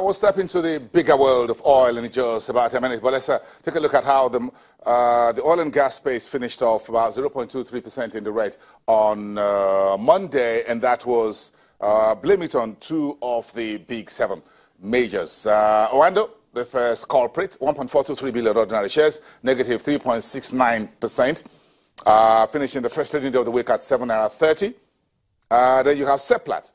We'll step into the bigger world of oil in just about a minute, but let's take a look at how the oil and gas space finished off about 0.23% in the red on Monday, and that was, blame it on two of the big seven majors. Owando, the first culprit, 1.423 billion ordinary shares, negative 3.69%, finishing the first trading day of the week at 7.30. Then you have Seplat,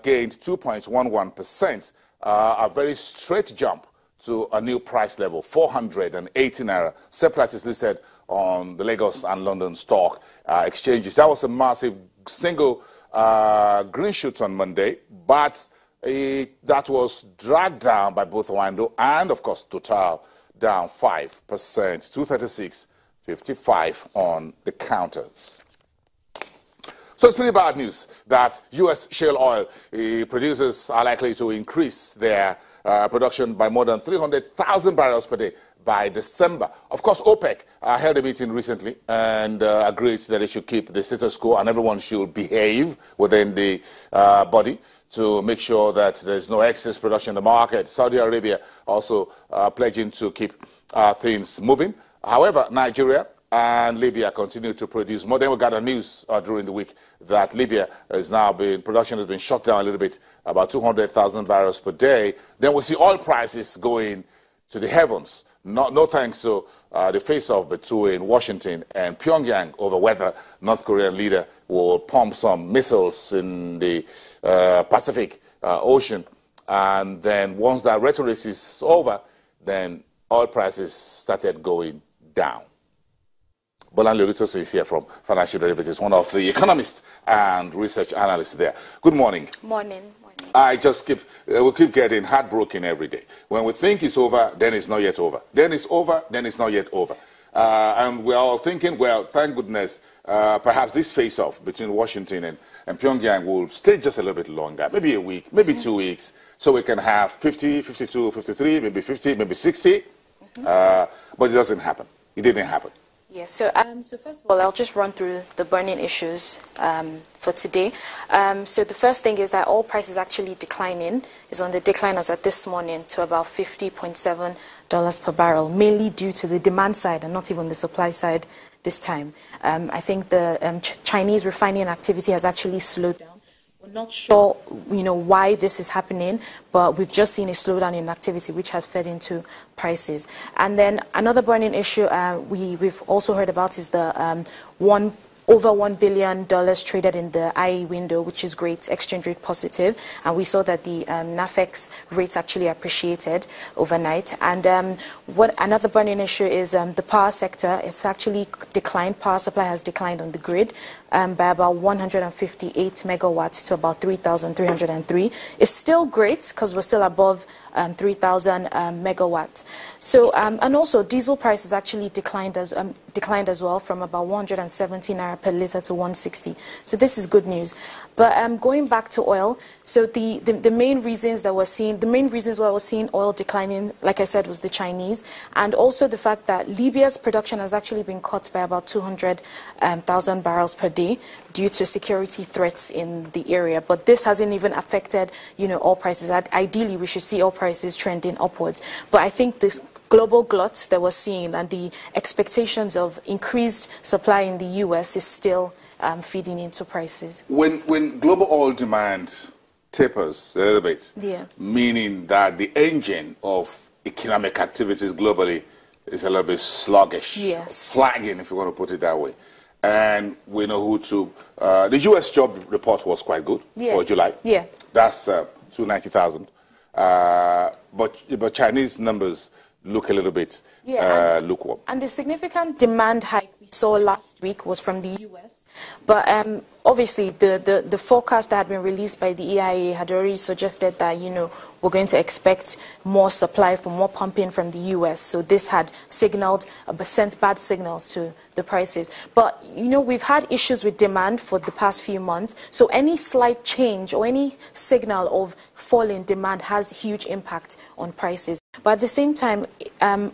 gained 2.11%, a very straight jump to a new price level, 480 naira. Seplat is listed on the Lagos and London stock exchanges. That was a massive single green shoot on Monday, but that was dragged down by both Owando and, of course, Total, down 5%, 236.55 on the counters. So it's pretty bad news that U.S. shale oil producers are likely to increase their production by more than 300,000 barrels per day by December. Of course, OPEC held a meeting recently and agreed that they should keep the status quo and everyone should behave within the body to make sure that there's no excess production in the market. Saudi Arabia also pledging to keep things moving. However, Nigeria and Libya continue to produce more. Then we got a news during the week that Libya is now production has been shut down a little bit, about 200,000 barrels per day. Then we see oil prices going to the heavens. No thanks to the face-off between Washington and Pyongyang over whether North Korean leader will pump some missiles in the Pacific Ocean. And then once that rhetoric is over, then oil prices started going down. Bolanle Olutosin is here from Financial Derivatives, one of the economists and research analysts there. Good morning. Morning. We'll keep getting heartbroken every day. When we think it's over, then it's not yet over. Then it's over, then it's not yet over. And we're all thinking, well, thank goodness, perhaps this face-off between Washington and Pyongyang will stay just a little bit longer, maybe a week, maybe 2 weeks, so we can have 50, 52, 53, maybe 50, maybe 60. But it doesn't happen. It didn't happen. Yes, so first of all, I'll just run through the burning issues for today. So the first thing is that oil price is actually declining, is on the decline as at this morning to about $50.7 per barrel, mainly due to the demand side and not even the supply side this time. I think the Chinese refining activity has actually slowed down. We're not sure, why this is happening, but we've just seen a slowdown in activity, which has fed into prices. And then another burning issue we've also heard about is the over $1 billion traded in the IE window, which is great, exchange rate positive. And we saw that the NAFEX rate actually appreciated overnight. And what another burning issue is the power sector. It's actually declined. Power supply has declined on the grid by about 158 megawatts to about 3,303. It's still great because we're still above 3,000 megawatts. So and also diesel prices actually declined as well from about 170 naira per liter to 160. So this is good news. But going back to oil, so the main reasons why we're seeing oil declining, like I said, was the Chinese, and also the fact that Libya's production has actually been cut by about 200,000 barrels per day due to security threats in the area. But this hasn't even affected, oil prices. Ideally, we should see oil prices trending upwards. But I think this global glut that we're seeing and the expectations of increased supply in the U.S. is still feeding into prices. When global oil demand tapers a little bit, meaning that the engine of economic activities globally is a little bit sluggish, flagging, if you want to put it that way. And we know who to... the U.S. job report was quite good for July. Yeah. That's 290,000. But Chinese numbers look a little bit lukewarm. And the significant demand hike we saw last week was from the U.S. But obviously, the forecast that had been released by the EIA had already suggested that, we're going to expect more supply for more pumping from the U.S. So this had sent bad signals to the prices. But, we've had issues with demand for the past few months. So any slight change or any signal of fall in demand has huge impact on prices. But at the same time,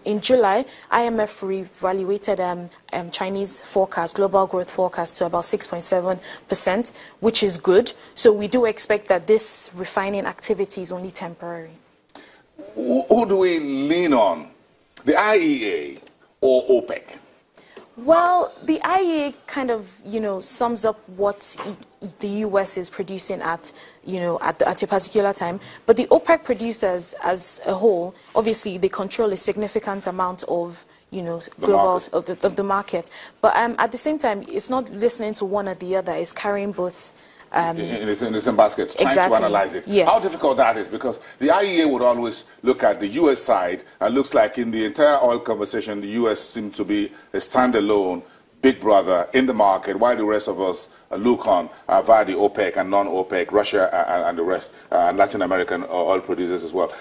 in July, IMF reevaluated Chinese forecast, global growth forecast, to about 6.7%, which is good. So we do expect that this refining activity is only temporary. who do we lean on, the IEA or OPEC? Well, the IEA kind of, sums up what the U.S. is producing at a particular time. But the OPEC producers as a whole, obviously, they control a significant amount of, global of the market. But at the same time, it's not listening to one or the other. It's carrying both. In the same basket, trying to analyze it. Yes. How difficult that is, because the IEA would always look at the U.S. side, and looks like in the entire oil conversation, the U.S. seemed to be a standalone big brother in the market, while the rest of us look on via the OPEC and non-OPEC, Russia and the rest, and Latin American oil producers as well.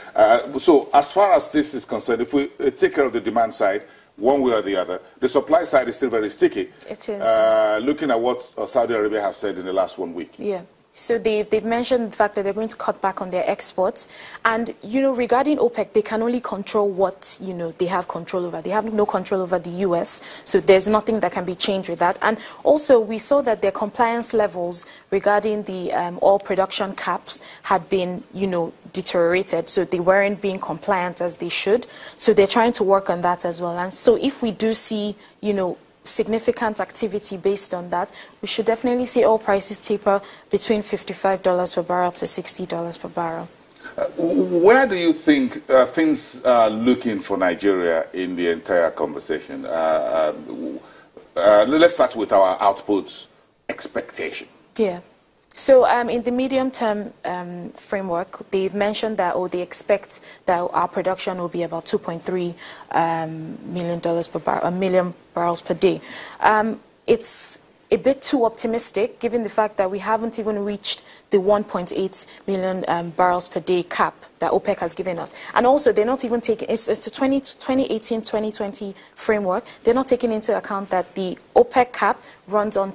So as far as this is concerned, if we take care of the demand side, one way or the other, the supply side is still very sticky. It is. Looking at what Saudi Arabia have said in the last 1 week. Yeah. So they've mentioned the fact that they're going to cut back on their exports. And, regarding OPEC, they can only control what, they have control over. They have no control over the U.S., so there's nothing that can be changed with that. And also, we saw that their compliance levels regarding the oil production caps had been, deteriorated. So they weren't being compliant as they should. So they're trying to work on that as well. And so if we do see, significant activity based on that, we should definitely see oil prices taper between $55 per barrel to $60 per barrel. Where do you think things are looking for Nigeria in the entire conversation? Let's start with our output expectation. Yeah. So in the medium-term framework, they've mentioned that, they expect that our production will be about 2.3 million barrels per day. It's a bit too optimistic, given the fact that we haven't even reached the 1.8 million barrels per day cap that OPEC has given us. And also, they're not even taking, it's the 2018-2020 framework, they're not taking into account that the OPEC cap runs on